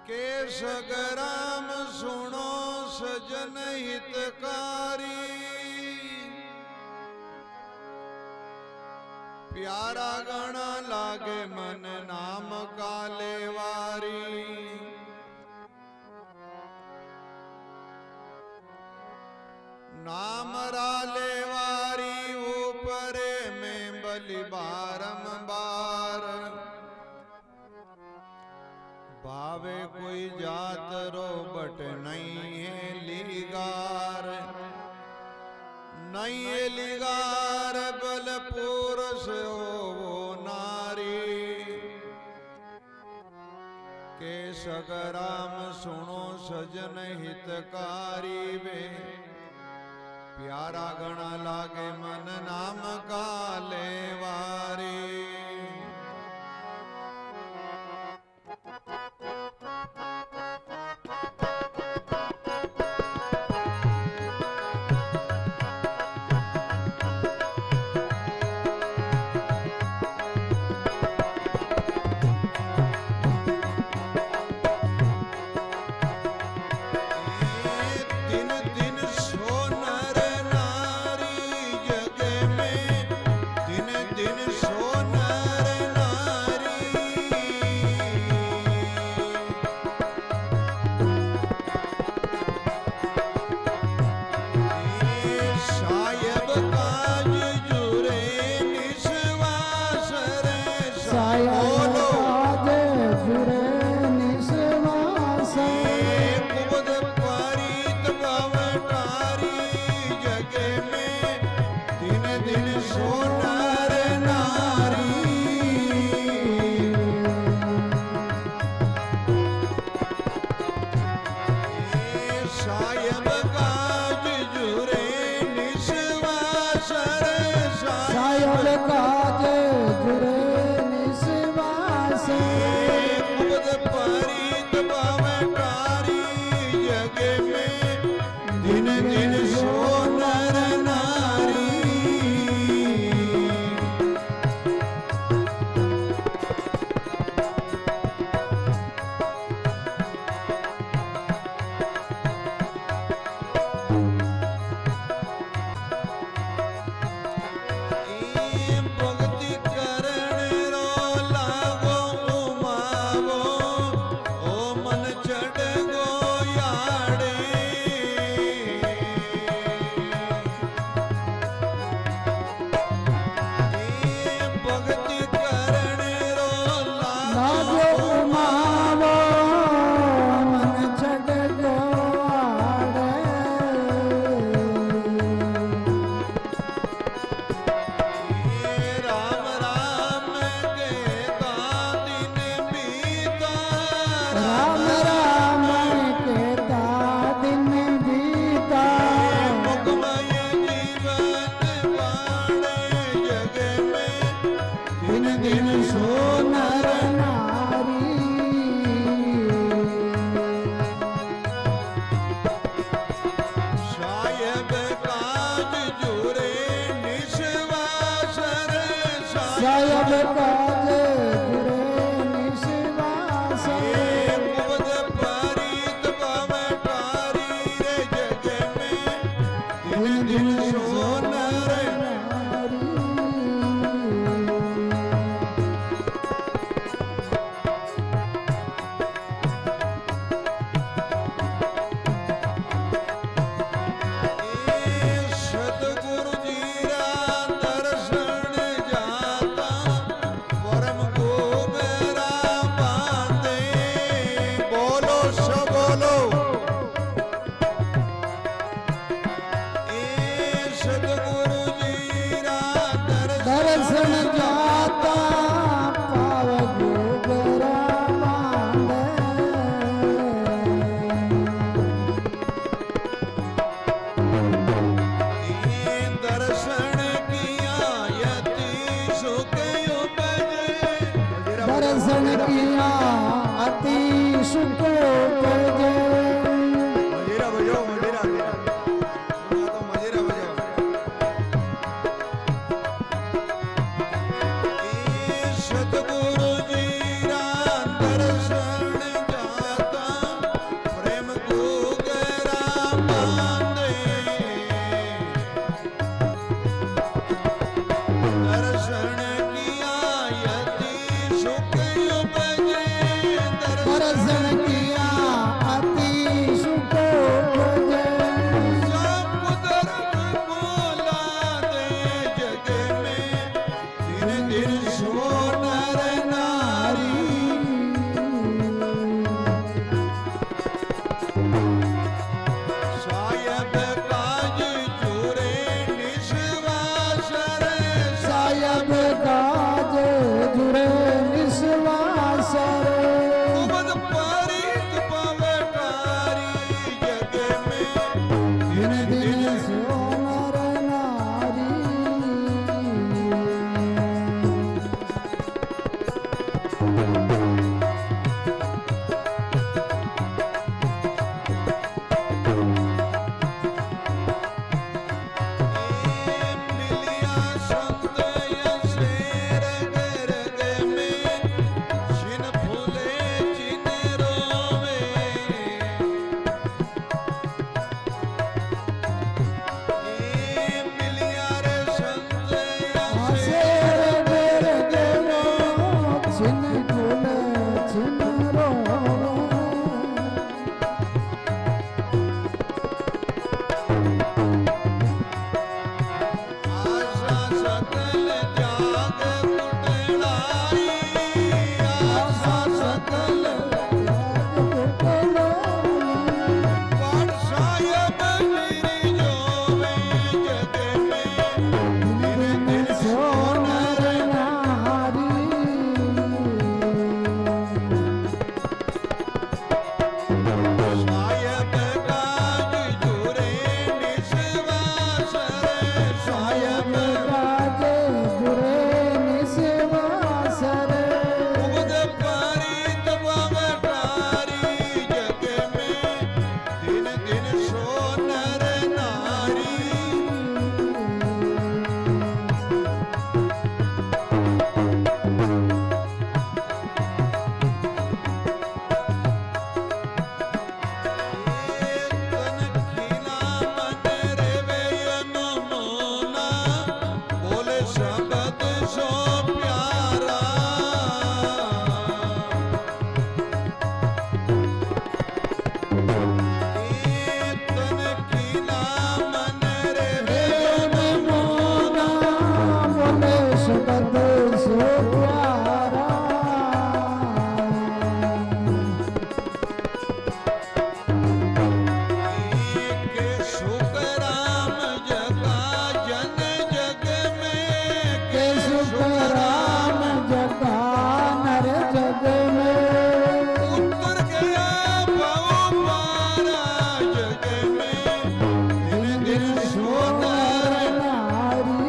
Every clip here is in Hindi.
के सगराम सुनो सजन हितकारी, प्यारा गणा लागे मन नाम का लेवारी। नाम रा लेवारी ऊपरे में बलि बारंबार, भावे कोई जात रो बट नहीं है लिगार, नहीं है लिगार बल पुरुष हो वो नारी। के सगराम सुनो सजन हितकारी वे, प्यारा गणा लागे मन नाम का लेवारी। सतगुरु जी रा दर्शन जाता सो प्यारा के सुख राम जगा जन जग में के सुख राम जगा नर जग में उतर गया भव पारा जग में दिन दिन सोनर नारी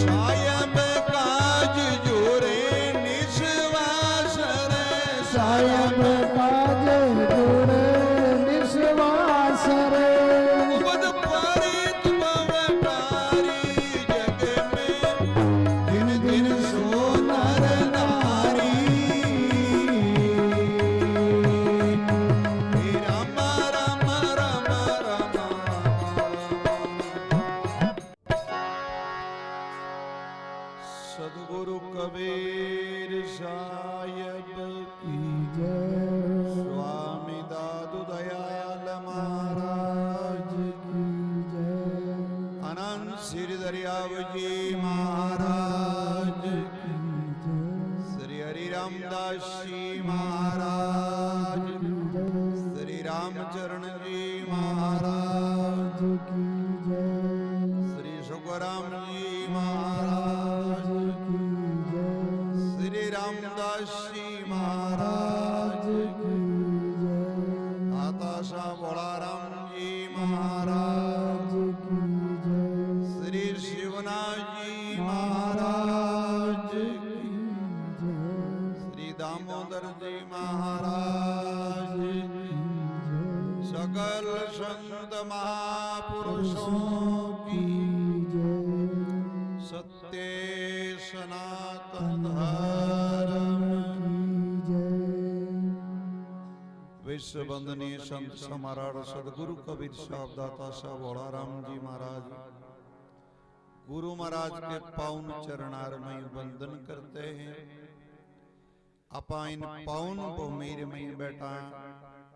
सायब काज जोरे निस्वास रे सायब काज जुड़े निस्वास रे उपद पारित भवतारी जग में दिन दिन सोनर नारी हे राम राम राम राम सद्गुरु कबीर साहिब की जय स्वामी दादू दयाल महाराज की जय अनंत श्री दरियाव जी महाराज की जय श्री हरि रामदास जी महाराज की जय श्री रामचरण जी महाराज की जय श्री सुखराम जी महाराज की जय श्री रामदास जी महाराज की जय आताशा बोलाराम जी महाराज की जय श्री शिवनाथ जी महाराज की श्री दामोदर जी महाराज सकल संत महापुरुषों की सत्य सनातन धर्म विश्व वंदनीय संत सम्राट सदगुरु कबीर साहब दाता साहब बोलाराम जी महाराज गुरु महाराज के पावन चरणार में वंदन करते हैं। आपा इन पावन भूमि में बैठा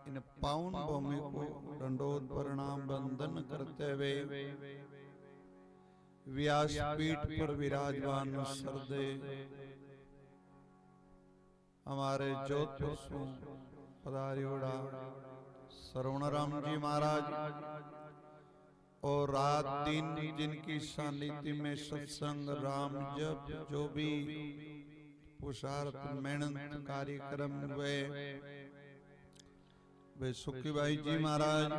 इन पावन भूमि को दंडोत प्रणाम वंदन करते हुए व्यासपीठ पर विराजमान सरदे हमारे जोधपुर से पधारियोड़ा सरवणराम जी महाराज और रात दिन जिनकी सानिध्य में सत्संग राम जप जो भी पुरुषार्थ मेहनत कार्यक्रम हुए वे सुखी भाई जी महाराज,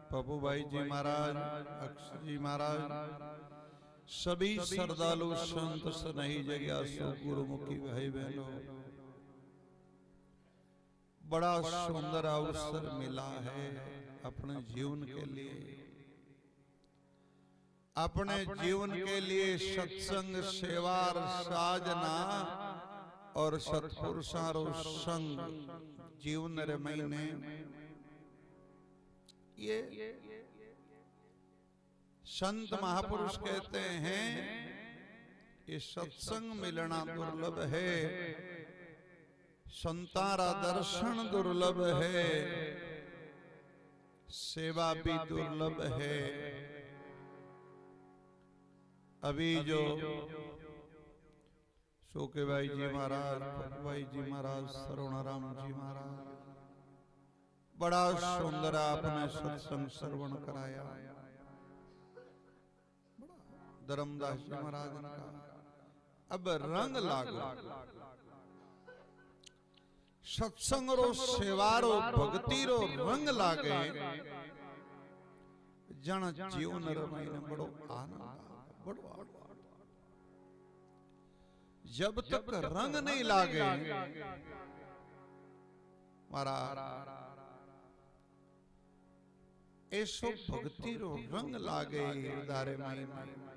पप्पू भाई जी महाराज, अक्षर जी महाराज, सभी श्रद्धालु संत स्नेही जग्यासु गुरुमुखी भाई बहनों, बड़ा सुंदर अवसर मिला है अपने जीवन के लिए, अपने जीवन के लिए सत्संग सेवा साधना और सत्पुरुषारो संग जीवन रे महीने ये संत महापुरुष कहते हैं ये सत्संग मिलना दुर्लभ है, संतारा दर्शन दुर्लभ है, सेवा भी दुर्लभ है। अभी जो शोके भाई जी महाराज, भाई जी महाराज, सरवणराम जी महाराज, बड़ा सुंदर आपने सत्संग श्रवण कराया। धर्मदास जी महाराज का अब रंग लागो सत्संग रो सेवारो भक्ति रो रंग लागे जन जीवन रमैने बड़ो आनंद बड़ो जब तक रंग नहीं लागे मारा ऐसो भक्ति रो रंग लागे हृदय में।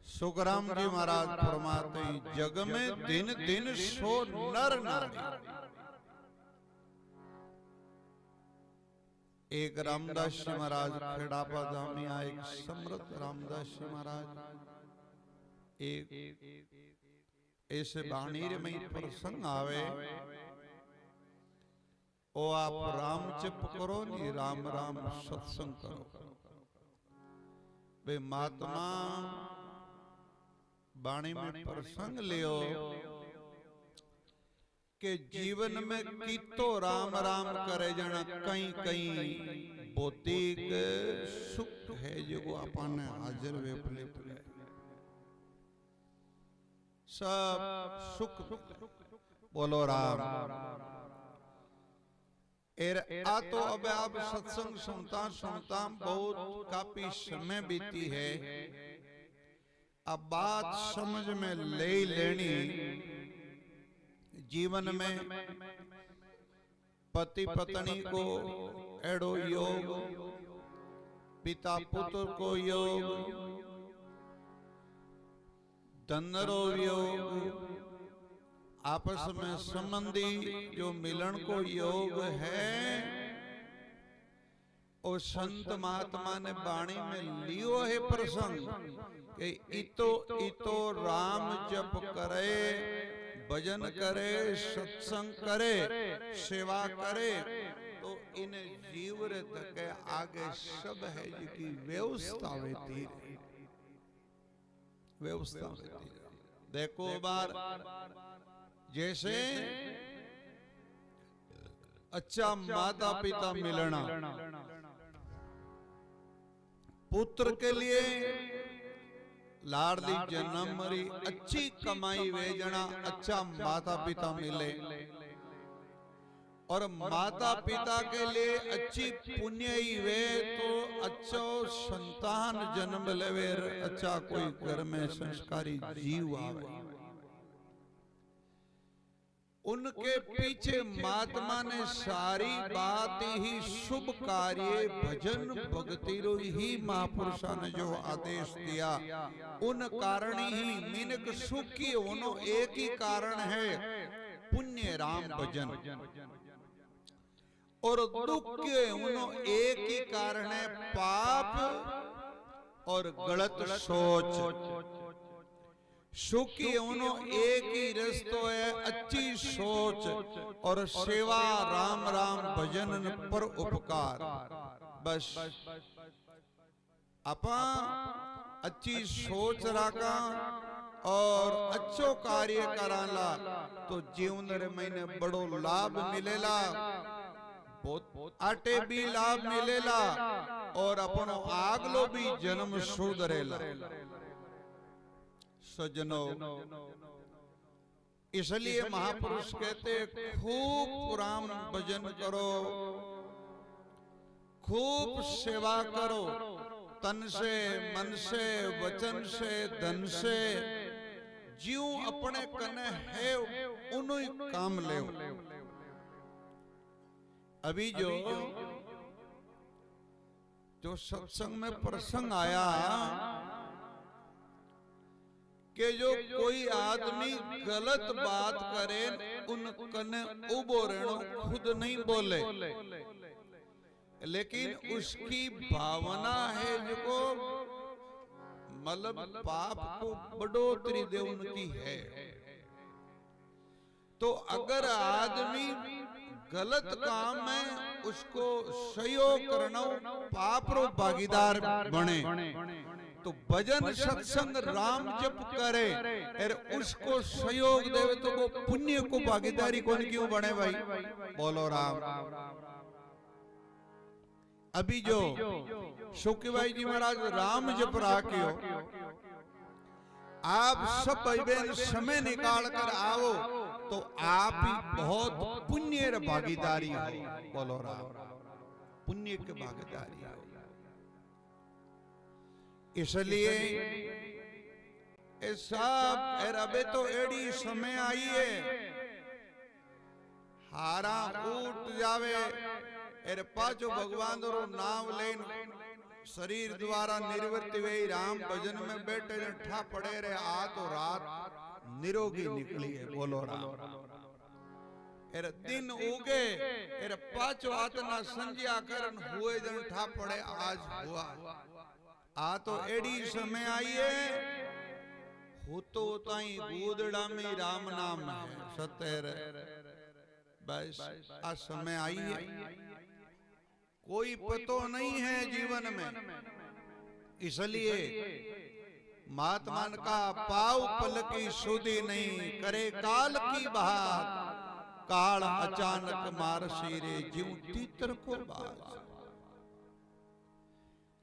सुखराम जी महाराज फरमाते हैं जग में दिन दिन सो नर नारी। एक रामदास जी महाराज खेड़ापा धाम में आए, एक समृद्ध रामदास जी महाराज एक ऐसे बाणीर में प्रसंग आवे ओ आप राम जप करो नी, राम राम सत्संग करो। वे महात्मा वाणी में प्रसंग लियो के जीवन में कीतो राम राम करे जना कहीं कहीं भौतिक सुख है जो अपन हाजिर वे पले पले सब सुख। बोलो राम। आ तो अब आप सत्संग सुनता सुनता बहुत काफी समय बीती है। अब बात समझ में ले लेनी। जीवन में पति पत्नी को एड़ो योग, पिता पुत्र को योग, धनरो योग, आपस में संबंधी जो मिलन को योग है, और संत महात्मा ने वाणी में लियो है प्रसंग कि इतो राम जप करे, भजन करे, सत्संग करे, सेवा करे, तो इन जीव के आगे सब है जिसकी व्यवस्था होती है। व्यवस्था होती है। देखो बार जैसे अच्छा माता पिता मिलना, पुत्र के लिए लाडली जन्म मरी अच्छी कमाई वेजना अच्छा माता पिता मिले, और माता पिता के लिए अच्छी पुण्य ही वे तो अच्छा संतान जन्म लेवे, अच्छा कोई घर में संस्कारी जीव आवे। उनके पीछे महात्मा ने सारी बात ही शुभ कार्य भजन भक्ति रो ही महापुरुषा ने जो आदेश दिया, उन कारण ही मिनक सुखी होनो एक ही कारण है, पुण्य राम भजन, और दुख के उनो एक ही कारण है, पाप और गलत सोच। सुखी उनो एक ही रस्तो है, अच्छी सोच और सेवा, राम राम भजन पर उपकार। बस अपा अच्छी सोच रखा और अच्छो कार्य कराला तो जीवन रे महीने बड़ो लाभ मिलेला, बहुत आटे भी लाभ मिलेला, और अपनो आगलो भी जन्म सुधरेला। सज्जनों, इसलिए महापुरुष कहते खूब राम भजन करो, खूब सेवा करो, तन से, मन से, वचन से, धन से, जीव अपने कने है उन्हीं काम ले। अभी जो सत्संग में प्रसंग आया कि जो कोई आदमी गलत बात करे उन कने उबो रहनो, खुद नहीं बोले, लेकिन उसकी भावना है जो मतलब पाप को बढ़ोतरी दे उनकी है। तो अगर आदमी गलत काम में उसको सहयोग करना, पाप रो भागीदार बने, तो भजन सत्संग राम जप करे और उसको सहयोग देवे तो वो पुण्य को भागीदारी कौन क्यों बने भाई? बोलो राम। अभी जो शुक्र भाई जी महाराज राम जप राखियो, आप सब भाई बहन समय निकाल कर आओ तो आप ही बहुत पुण्य भागीदारी हो। बोलो राम। पुण्य के भागीदारी हो। इसलिए सब अबे तो एड़ी समय आई है, हारा उठ जावे एर पाचो भगवान रो नाम लेन शरीर द्वारा निर्वृत्ति वे राम भजन में बैठे ठा पड़े रे, आ तो रात निरोगी निकली है। बोलो राम। एर दिन उगे एर पाचो आतना संज्ञा करन हुए जन ठा पड़े, आज हुआ। आ तो एड़ी समय आई है, हो तो ताई गोदड़ा में राम नाम है, सतेर बस आ समय आई है, कोई पतो नहीं है जीवन में, इसलिए महात्मा का पाव पल की सुधी नहीं, करे काल की बात, काल अचानक मार सिरे, जीव तीतर को बाज।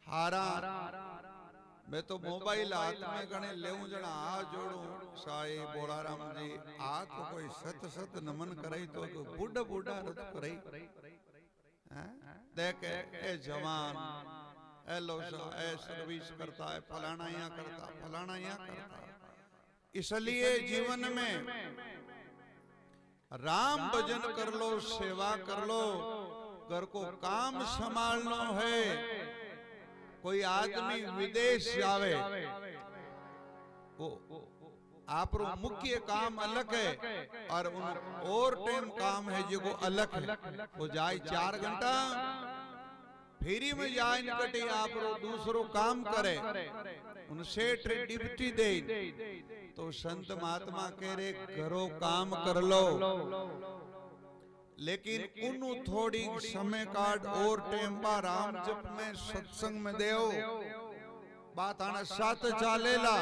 हारा मैं तो मोबाइल हाथ में गणे लेऊं जना आ जोड़ू, साई बोलाराम जी आ तो कोई सत सत नमन कराई तो बूढ़ा बूढ़ा रत कराई, देख ए जवान ए लोसा ए सर्विस करता है, फलाना यहाँ करता, फलाना यहाँ करता। इसलिए जीवन में राम भजन कर लो, सेवा कर लो, घर को काम संभालना है। कोई आदमी विदेश जावे, वो आप मुख्य काम अलग है और और टाइम काम है जो अलग है। वो जाए 4 घंटा फेरी में जाए निकटे, आप दूसरो काम करे, उनसे डिप्टी दे, तो संत महात्मा कह रहे घरों काम कर लो, लेकिन उन्हों थोड़ी समय काट और टेम्पा राम जप में सत्संग में देओ, बात आना साथ चालेला,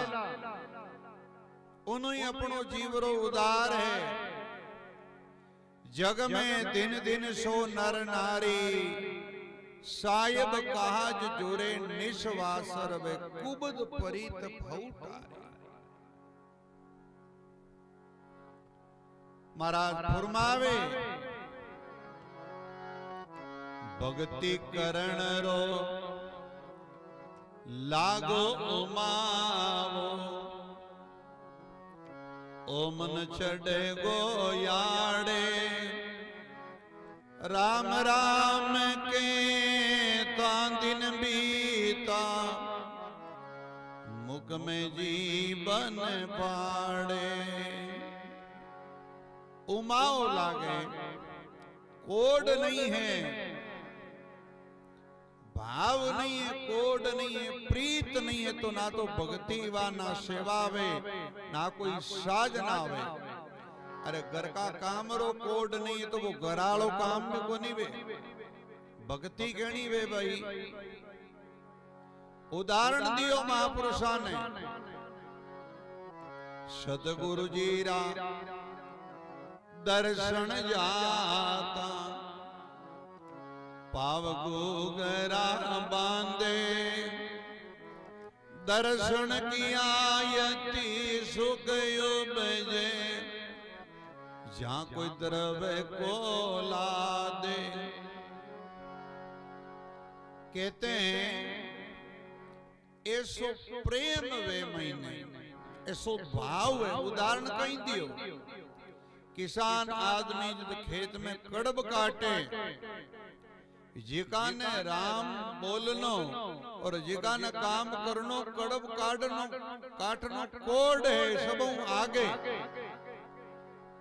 उन्होंने अपनो जीवरो उदार है। जग में दिन दिन सो नर नारी, साहिब काज जुरे निस्वासर वे, कुबद परीत भौटारी। महाराज फरमावे भक्ति करण रो लागो उमावो, ओमन चढ़े गो याड़े, राम राम के दिन बीता, मुख में जीवन पाड़े। उमाओ लागे, कोड नहीं है, भाव नहीं है, कोड नहीं है, प्रीत नहीं है, तो ना तो भक्ति वा ना सेवा वे, ना कोई साजना वे। अरे घर का काम रो कोड नहीं है तो वो घरालो काम में को नहीं वे, भक्ति कहनी वे भाई। उदाहरण दियो महापुरुषा ने, सतगुरु जी रा दर्शन जाता, पाव गुगरा बांधे, दर्शन किया यति सुख उपजे, जहां कोई द्रव्य को ला दे। कहते हैं ऐसो प्रेम वे महीने, ऐसो भाव है। उदाहरण कहीं दियो, किसान आदमी जब खेत में कड़ब काटे, जिका ने राम बोलनो और जिका ने काम करनो, कड़ब काटनो काटनो कोड है, सब आगे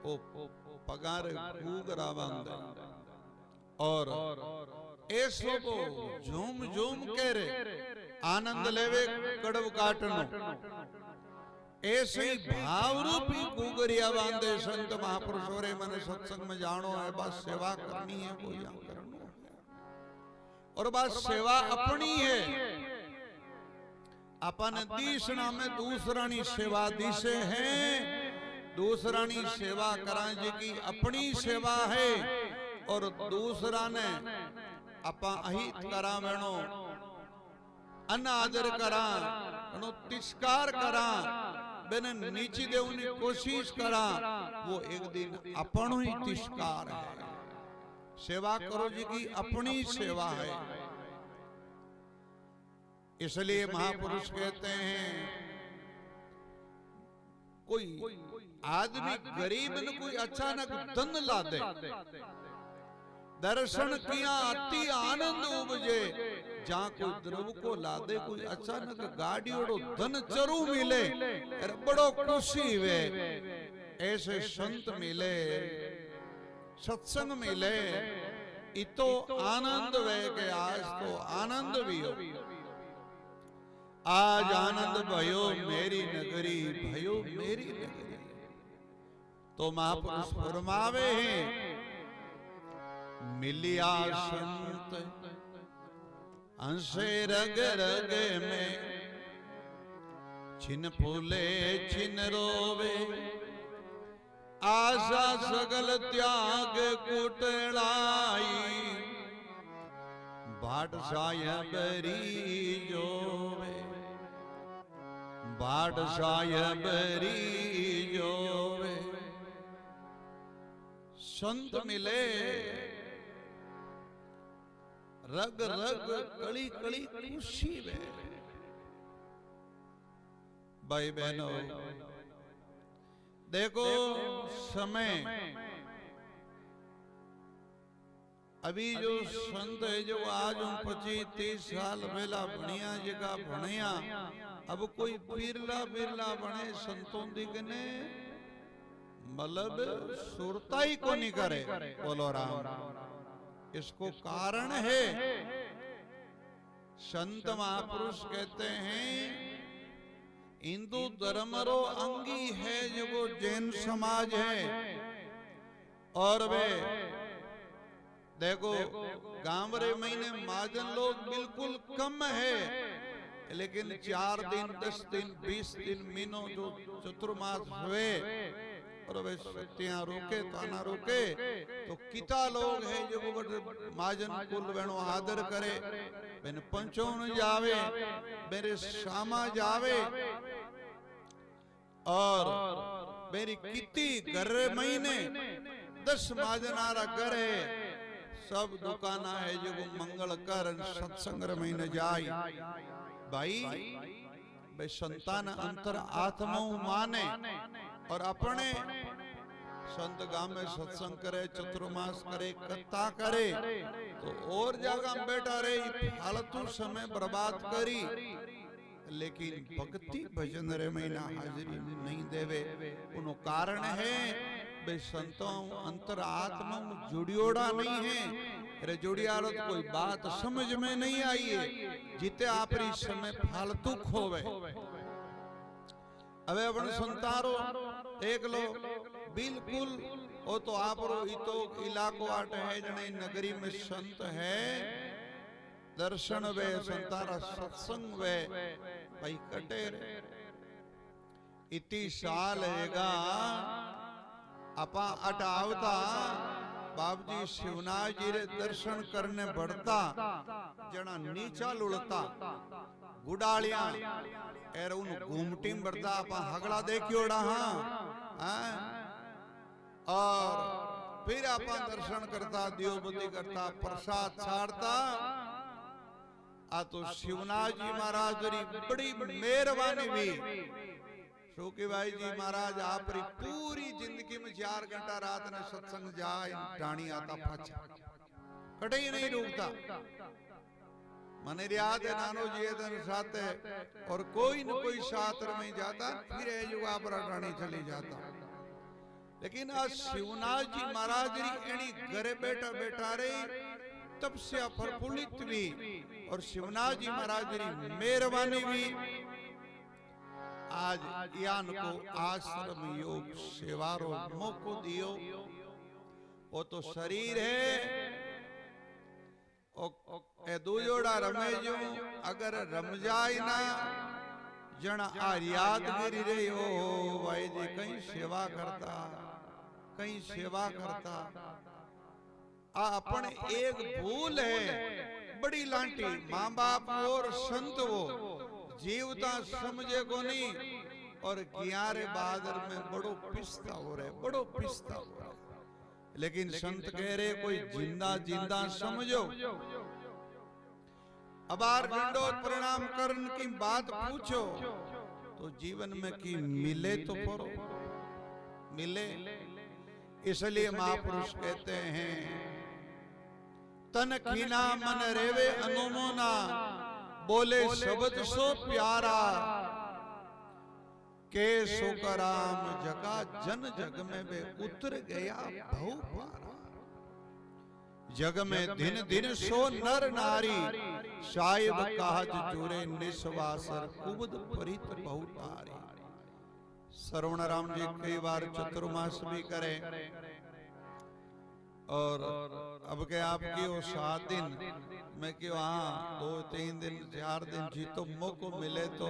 ओ पगार गुगरा बांधे, और ऐसो को झूम झूम के रे आनंद लेवे कड़ब काटनो। ऐसे ही भाव रूपी गुगरिया बांधे संत महापुरुषों रे, मैंने सत्संग में जानो है, बस सेवा करनी है, कोई यहाँ करनो है, और बस सेवा अपनी है। अपन दीसना में दूसरानी सेवा दिसे हैं, दूसरानी सेवा करा जी की अपनी सेवा है, और दूसरा ने अपा अहित करा वेणो, अनादर करा, तिरस्कार करा, बेने नीची देवनी कोशिश करा, वो एक दिन अपनो ही तिरस्कार है। सेवा करो जी की अपनी सेवा है। इसलिए महापुरुष कहते हैं, कोई आदमी गरीब ने कोई अचानक धन ला दे, दर्शन किया अति आनंद उपजे, जहां कोई द्रव को ला दे, कोई अचानक गाड़ी और धन चरू मिले, बड़ो खुशी वे। ऐसे संत मिले, सत्संग मिले, इतो आनंद वे के आज तो आनंद भी हो। आज आनंद भयो मेरी नगरी, भयो मेरी नगरी। तो महापुरुष फरमावे हैं, मिलिया संत हंसे रग रग में, छिन फूले छिन रोवे, आशा सगल त्याग कुटलाई, बाट सायबरी जोवे, बाट सायबरी जोवे। संत मिले रग रग कली कली खुशी में। भाई बहनों देखो समय अभी जो संत है जो आज 25-30 साल पहला भणिया जगह भणिया, अब कोई बिरला बिरला बने संतों दिखने मतलब सुरता ही को नहीं करे। बोलो राम। इसको कारण है संत महापुरुष कहते हैं हिंदू धर्म रो अंगी है जो वो जैन समाज है। और वे देखो गांव रे महीने महाजन लोग बिल्कुल कम है, लेकिन 4 दिन 10 दिन 20 दिन महीनों जो चतुर्मास हुए और वे सत्या रोके ताना रोके तो किता लोग है जो महाजन कुल वेणो आदर करे। मैंने पंचों जावे, मेरे शामा जावे और मेरी किती घर महीने 10 महाजनारा घर है, सब दुकाना है जो मंगल कर सत्संग महीने जाए। भाई भाई संतान अंतर आत्मा माने और अपने संत गांव में सत्संग करे, चतुर्मास करे, कथा करे तो और जगह बैठा रहे फालतू समय बर्बाद करी, लेकिन भक्ति भजन रे महीना हाजिरी नहीं देवे। उनो कारण है बे संतों अंतर आत्मा जुड़ियोड़ा नहीं है। अरे जुड़ियारो तो कोई बात समझ में नहीं आई है, जिते आपरी समय फालतू खोवे। अबे अपन संतारो देख लो बिल्कुल वो तो आप रो इतो इलाको आट है जने नगरी में संत है, दर्शन वे संतारा सत्संग वे भाई कटे रे। इतनी साल हैगा अपा अट आवता बाबजी शिवनाथ जी रे दर्शन करने बढ़ता जना नीचा लुड़ता गुडालिया एर उन घूमटी बढ़ता अपा हगड़ा देखियोड़ा। हाँ और फिर अपा दर्शन करता, दियोबती करता, प्रसाद छाड़ता। आ तो शिवनाथ जी महाराज री बड़ी मेहरबानी भी। शोकी भाई जी महाराज आप री पूरी जिंदगी में 4 घंटा रात ने सत्संग जाए टाणी आता पाछा कटे ही नहीं रुकता। मने याद है नानो जी दन साथे और कोई न कोई शास्त्र में जाता, फिर युवा पर टाणी चली जाता। लेकिन आज शिवनाथ जी महाराज री एनी घरे बैठा बैठा रही तब से प्रफुल्लित भी और शिवनाथ जी महाराज री मेहरबानी भी आज यान को आश्रम योग सेवारो मौको दियो। वो तो शरीर है ए दूजोड़ा रमे जो अगर रम जाए ना जना आ यादगिरी रे हो भाई जी कहीं सेवा करता कहीं सेवा करता। आ अपने एक भूल है बड़ी लांटी माँ बाप और संत वो जीवता समझे को नहीं और ग्यारे बादर में बड़ो पिस्ता हो रहे, बड़ो पिस्ता हो रहे। लेकिन संत कह रहे कोई जिंदा जिंदा समझो। अबार दंडोत प्रणाम करने की बात पूछो तो जीवन में की मिले तो परो मिले। इसलिए महापुरुष कहते हैं तन खीना मन रेवे अनुमोना, बोले शब्द सो प्यारा, के सुकराम जगा जन जग में वे उतर गया बहु पारा। जग में दिन दिन सो नर नारी, साहिब काज चूरे निस्वासर कुबद परित बहु तारी। श्रवण राम जी कई बार चतुर्मास भी करे और अब के आपकी वो 7 दिन मैं क्यों हाँ 2 3 दिन 4 दिन जी तो मौको मिले तो